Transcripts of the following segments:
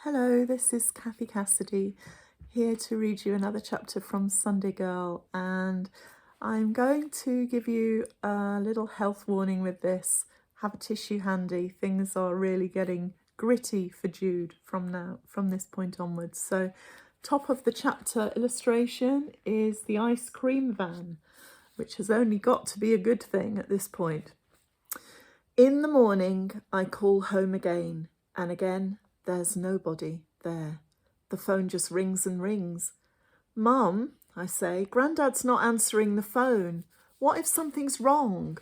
Hello, this is Cathy Cassidy, here to read you another chapter from SUNDAE Girl, and I'm going to give you a little health warning with this. Have a tissue handy. Things are really getting gritty for Jude from this point onwards. So, top of the chapter illustration is the ice cream van, which has only got to be a good thing at this point. In the morning, I call home again, and again, there's nobody there. The phone just rings and rings. Mum, I say, Grandad's not answering the phone. What if something's wrong?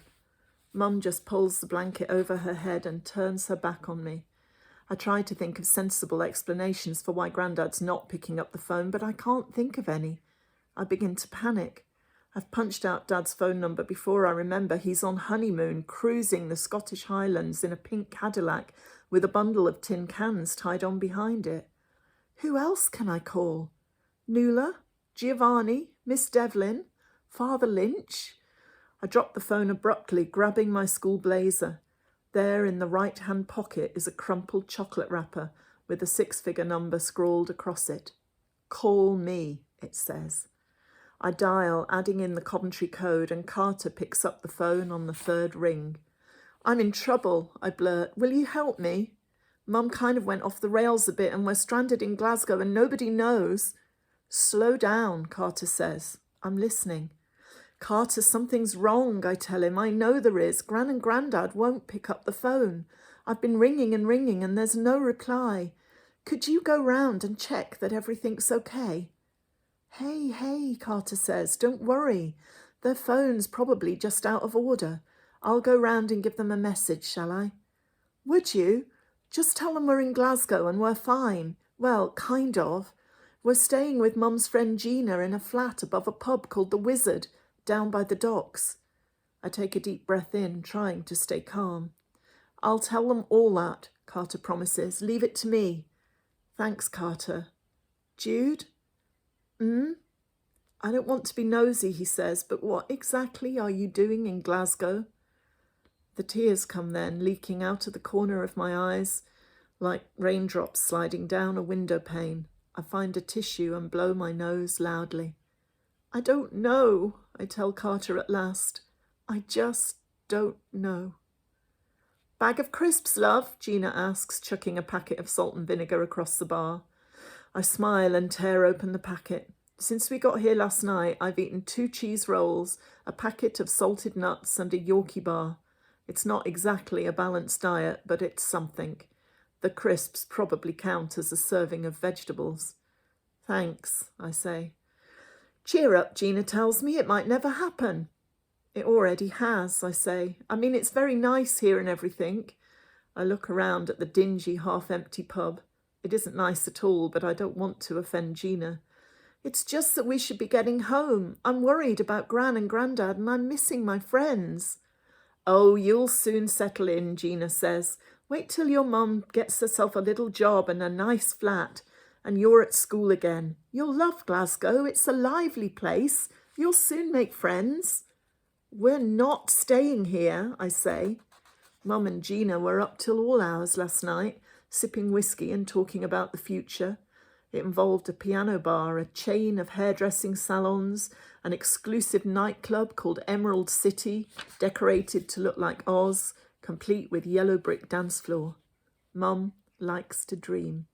Mum just pulls the blanket over her head and turns her back on me. I try to think of sensible explanations for why Grandad's not picking up the phone, but I can't think of any. I begin to panic. I've punched out Dad's phone number before I remember he's on honeymoon, cruising the Scottish Highlands in a pink Cadillac with a bundle of tin cans tied on behind it. Who else can I call? Nuala? Giovanni? Miss Devlin? Father Lynch? I drop the phone abruptly, grabbing my school blazer. There in the right-hand pocket is a crumpled chocolate wrapper with a 6-figure number scrawled across it. Call me, it says. I dial, adding in the Coventry code, and Carter picks up the phone on the third ring. I'm in trouble, I blurt. Will you help me? Mum kind of went off the rails a bit and we're stranded in Glasgow and nobody knows. Slow down, Carter says. I'm listening. Carter, something's wrong, I tell him. I know there is. Gran and Grandad won't pick up the phone. I've been ringing and there's no reply. Could you go round and check that everything's okay? Hey, Carter says, don't worry. Their phone's probably just out of order. I'll go round and give them a message, shall I? Would you? Just tell them we're in Glasgow and we're fine. Well, kind of. We're staying with Mum's friend Gina in a flat above a pub called The Wizard, down by the docks. I take a deep breath in, trying to stay calm. I'll tell them all that, Carter promises. Leave it to me. Thanks, Carter. Jude? I don't want to be nosy, he says, but what exactly are you doing in Glasgow? The tears come then, leaking out of the corner of my eyes, like raindrops sliding down a window pane. I find a tissue and blow my nose loudly. I don't know, I tell Carter at last. I just don't know. Bag of crisps, love? Gina asks, chucking a packet of salt and vinegar across the bar. I smile and tear open the packet. Since we got here last night, I've eaten 2 cheese rolls, a packet of salted nuts and a Yorkie bar. It's not exactly a balanced diet, but it's something. The crisps probably count as a serving of vegetables. Thanks, I say. Cheer up, Gina tells me. It might never happen. It already has, I say. I mean, it's very nice here and everything. I look around at the dingy, half-empty pub. It isn't nice at all, but I don't want to offend Gina. It's just that we should be getting home. I'm worried about Gran and Grandad and I'm missing my friends. Oh, you'll soon settle in, Gina says. Wait till your mum gets herself a little job and a nice flat and you're at school again. You'll love Glasgow. It's a lively place. You'll soon make friends. We're not staying here, I say. Mum and Gina were up till all hours last night, sipping whiskey and talking about the future. It involved a piano bar, a chain of hairdressing salons, an exclusive nightclub called Emerald City, decorated to look like Oz, complete with yellow brick dance floor. Mum likes to dream.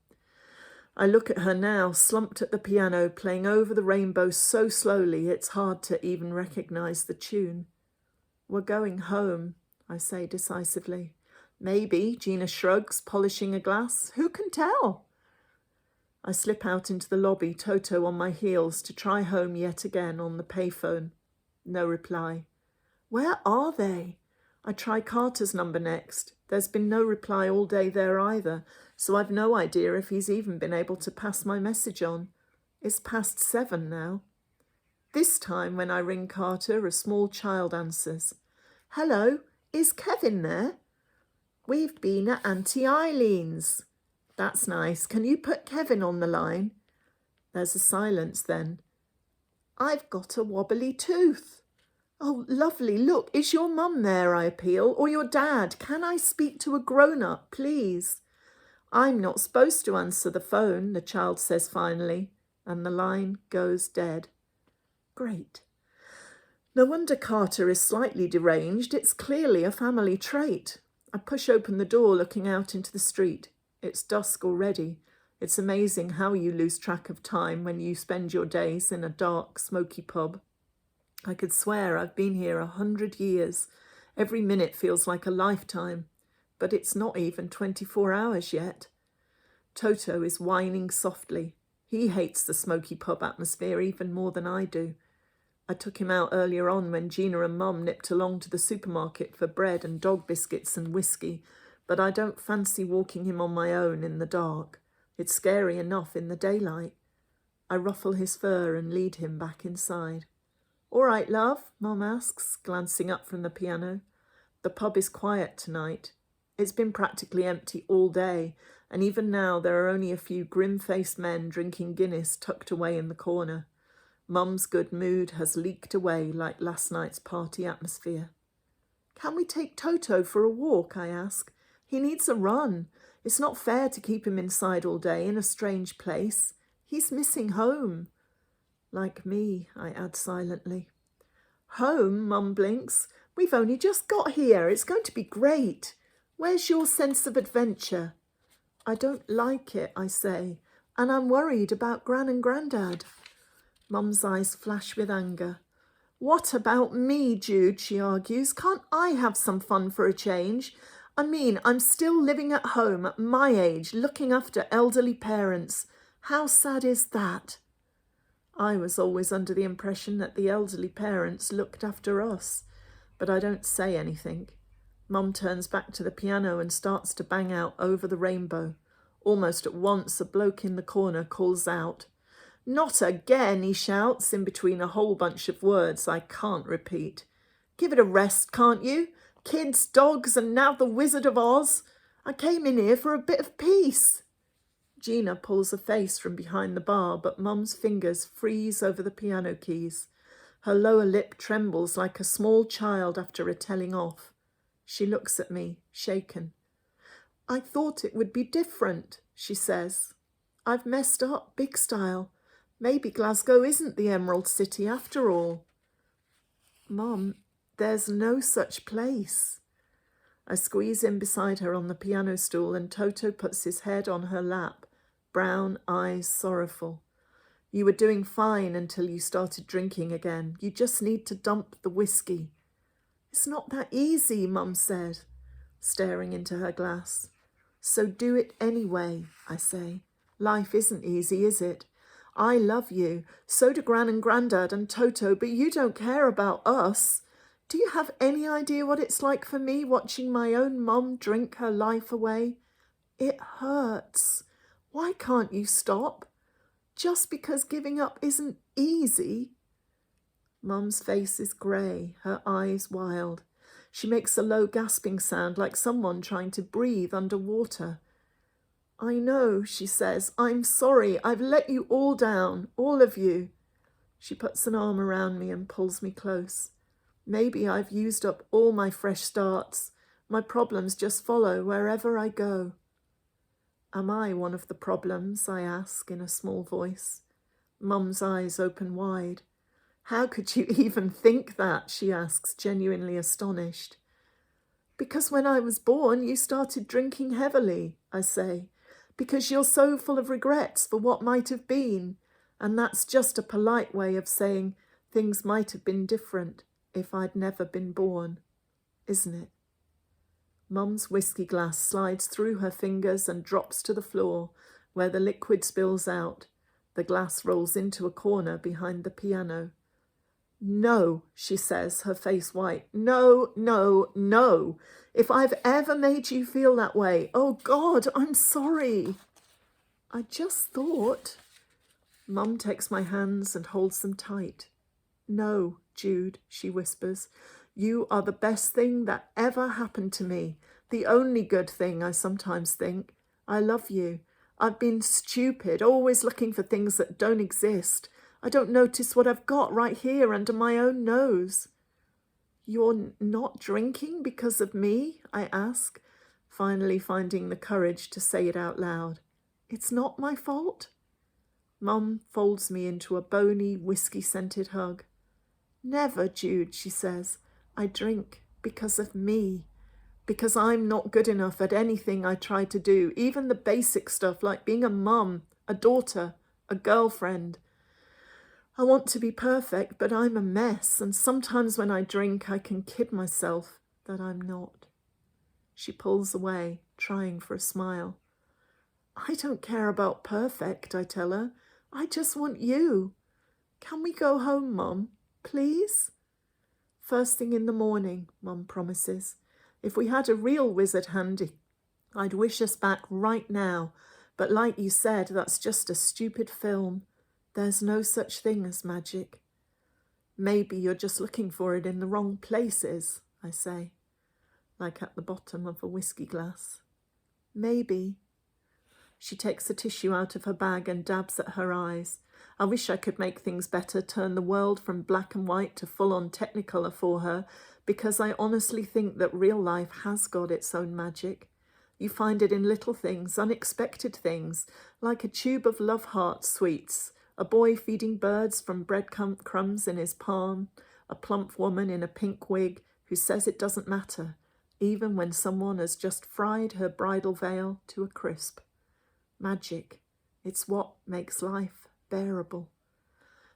I look at her now, slumped at the piano, playing Over the Rainbow so slowly it's hard to even recognise the tune. We're going home, I say decisively. Maybe, Gina shrugs, polishing a glass. Who can tell? I slip out into the lobby, Toto on my heels, to try home yet again on the payphone. No reply. Where are they? I try Carter's number next. There's been no reply all day there either, so I've no idea if he's even been able to pass my message on. It's past 7 now. This time when I ring Carter, a small child answers. Hello, is Kevin there? We've been at Auntie Eileen's. That's nice. Can you put Kevin on the line? There's a silence then. I've got a wobbly tooth. Oh, lovely. Look, is your mum there, I appeal, or your dad? Can I speak to a grown-up, please? I'm not supposed to answer the phone, the child says finally, and the line goes dead. Great. No wonder Carter is slightly deranged. It's clearly a family trait. I push open the door, looking out into the street. It's dusk already. It's amazing how you lose track of time when you spend your days in a dark, smoky pub. I could swear I've been here 100 years. Every minute feels like a lifetime, but it's not even 24 hours yet. Toto is whining softly. He hates the smoky pub atmosphere even more than I do. I took him out earlier on when Gina and Mum nipped along to the supermarket for bread and dog biscuits and whiskey, but I don't fancy walking him on my own in the dark. It's scary enough in the daylight. I ruffle his fur and lead him back inside. "All right, love," Mum asks, glancing up from the piano. The pub is quiet tonight. It's been practically empty all day, and even now there are only a few grim-faced men drinking Guinness tucked away in the corner. Mum's good mood has leaked away like last night's party atmosphere. "Can we take Toto for a walk?" I ask. "He needs a run. It's not fair to keep him inside all day in a strange place. He's missing home." "Like me," I add silently. "Home?" Mum blinks. "We've only just got here. It's going to be great. Where's your sense of adventure?" "I don't like it," I say, "and I'm worried about Gran and Grandad." Mum's eyes flash with anger. "What about me, Jude?" she argues. "Can't I have some fun for a change? I mean, I'm still living at home at my age, looking after elderly parents. How sad is that?" I was always under the impression that the elderly parents looked after us, but I don't say anything. Mum turns back to the piano and starts to bang out Over the Rainbow. Almost at once, a bloke in the corner calls out. "Not again," he shouts, in between a whole bunch of words I can't repeat. "Give it a rest, can't you? Kids, dogs, and now the Wizard of Oz. I came in here for a bit of peace." Gina pulls a face from behind the bar, but Mum's fingers freeze over the piano keys. Her lower lip trembles like a small child after a telling off. She looks at me, shaken. "I thought it would be different," she says. "I've messed up big style. Maybe Glasgow isn't the Emerald City after all." "Mum, there's no such place." I squeeze in beside her on the piano stool and Toto puts his head on her lap, brown eyes sorrowful. "You were doing fine until you started drinking again. You just need to dump the whiskey." "It's not that easy," Mum said, staring into her glass. "So do it anyway," I say. "Life isn't easy, is it? I love you. So do Gran and Grandad and Toto, but you don't care about us. Do you have any idea what it's like for me watching my own mum drink her life away? It hurts. Why can't you stop? Just because giving up isn't easy." Mum's face is grey, her eyes wild. She makes a low gasping sound like someone trying to breathe underwater. "I know," she says. "I'm sorry. I've let you all down, all of you." She puts an arm around me and pulls me close. "Maybe I've used up all my fresh starts. My problems just follow wherever I go." "Am I one of the problems?" I ask in a small voice. Mum's eyes open wide. "How could you even think that?" she asks, genuinely astonished. "Because when I was born, you started drinking heavily," I say. "Because you're so full of regrets for what might have been. And that's just a polite way of saying things might have been different if I'd never been born, isn't it?" Mum's whiskey glass slides through her fingers and drops to the floor, where the liquid spills out. The glass rolls into a corner behind the piano. "No," she says, her face white. "No, no, no. If I've ever made you feel that way, oh God, I'm sorry." "I just thought." Mum takes my hands and holds them tight. "No, Jude," she whispers. "You are the best thing that ever happened to me. The only good thing, I sometimes think. I love you. I've been stupid, always looking for things that don't exist. I don't notice what I've got right here under my own nose." "You're not drinking because of me?" I ask, finally finding the courage to say it out loud. It's not my fault. Mum folds me into a bony, whiskey-scented hug. Never, Jude, she says. I drink because of me. Because I'm not good enough at anything I try to do, even the basic stuff like being a mum, a daughter, a girlfriend. I want to be perfect, but I'm a mess, and sometimes when I drink, I can kid myself that I'm not. She pulls away, trying for a smile. I don't care about perfect, I tell her. I just want you. Can we go home, Mum, please? First thing in the morning, Mum promises. If we had a real wizard handy, I'd wish us back right now. But like you said, that's just a stupid film. There's no such thing as magic. Maybe you're just looking for it in the wrong places, I say, like at the bottom of a whiskey glass. Maybe. She takes a tissue out of her bag and dabs at her eyes. I wish I could make things better, turn the world from black and white to full-on Technicolor for her, because I honestly think that real life has got its own magic. You find it in little things, unexpected things, like a tube of Love Heart sweets, a boy feeding birds from breadcrumbs in his palm, a plump woman in a pink wig who says it doesn't matter, even when someone has just fried her bridal veil to a crisp. Magic. It's what makes life bearable.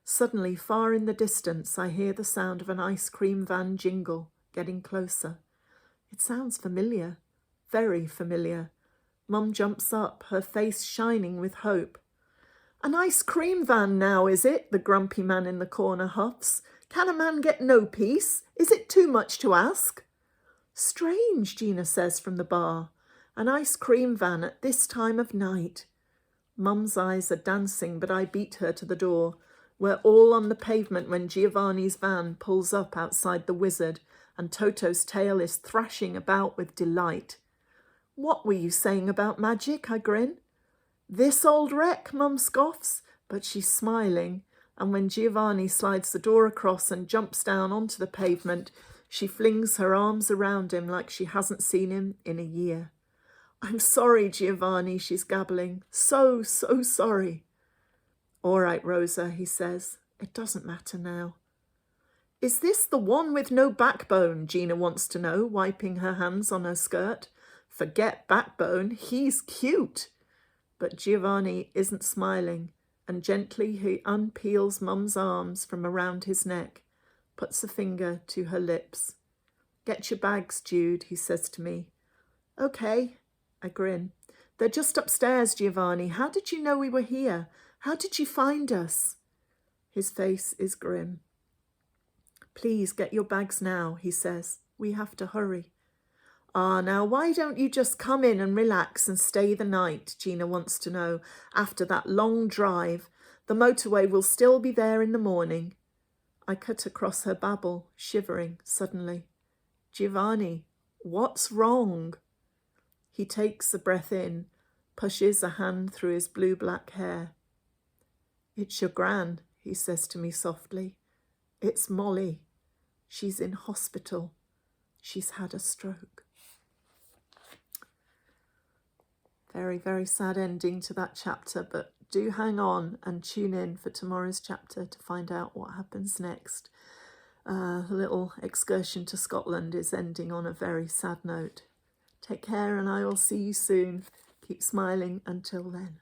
Suddenly, far in the distance, I hear the sound of an ice cream van jingle, getting closer. It sounds familiar, very familiar. Mum jumps up, her face shining with hope. An ice cream van now, is it? The grumpy man in the corner huffs. Can a man get no peace? Is it too much to ask? Strange, Gina says from the bar. An ice cream van at this time of night. Mum's eyes are dancing, but I beat her to the door. We're all on the pavement when Giovanni's van pulls up outside the Wizard, and Toto's tail is thrashing about with delight. What were you saying about magic? I grin. This old wreck, Mum scoffs, but she's smiling, and when Giovanni slides the door across and jumps down onto the pavement, she flings her arms around him like she hasn't seen him in a year. I'm sorry, Giovanni, she's gabbling. So sorry. All right, Rosa, he says. It doesn't matter now. Is this the one with no backbone? Gina wants to know, wiping her hands on her skirt. Forget backbone, he's cute. But Giovanni isn't smiling, and gently he unpeels Mum's arms from around his neck, puts a finger to her lips. Get your bags, Jude, he says to me. Okay, I grin. They're just upstairs, Giovanni. How did you know we were here? How did you find us? His face is grim. Please get your bags now, he says. We have to hurry. Now why don't you just come in and relax and stay the night, Gina wants to know, after that long drive. The motorway will still be there in the morning. I cut across her babble, shivering suddenly. Giovanni, what's wrong? He takes a breath in, pushes a hand through his blue-black hair. It's your Gran, he says to me softly. It's Molly. She's in hospital. She's had a stroke. Very, very sad ending to that chapter, but do hang on and tune in for tomorrow's chapter to find out what happens next. The little excursion to Scotland is ending on a very sad note. Take care, and I will see you soon. Keep smiling until then.